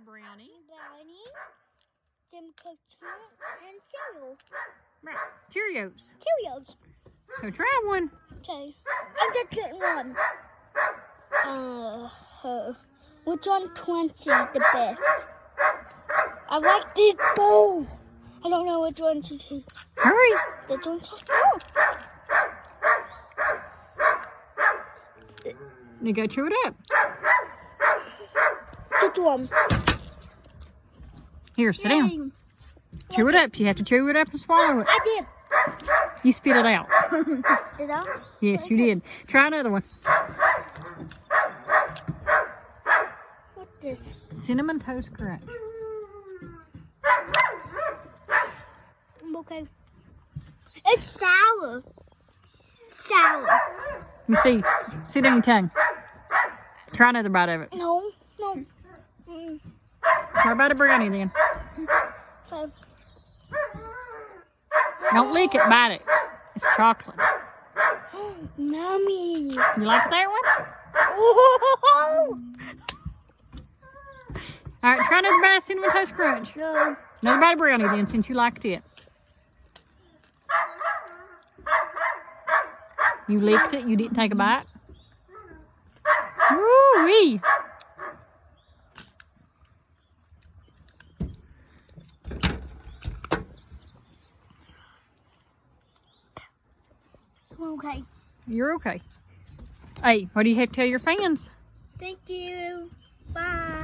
Brownie. Brownie, some coconut, and cereal. Right. Cheerios. Cheerios. So try one. Okay. I'm just getting one. Which one 20 the best? I like this bowl. I don't know which one to take. Hurry. This one's oh. You go chew it up. This one. Here, sit down. Chew it up. You have to chew it up and swallow it. I did. You spit it out. Did I? Yes, you did. Try another one. What's this? Cinnamon Toast Crunch. Okay. It's sour. Sour. Let me see. Sit on your tongue. Try another bite of it. No. Try a bite of brownie then. Okay. Don't lick it, bite it. It's chocolate. Yummy. You like that one? Oh. All right, try another bite of Cinnamon Toast Crunch. No. Another bite of brownie then, since you liked it. You licked it, you didn't take a bite? Woo-wee! Okay. You're okay. Hey, what do you have to tell your fans? Thank you. Bye.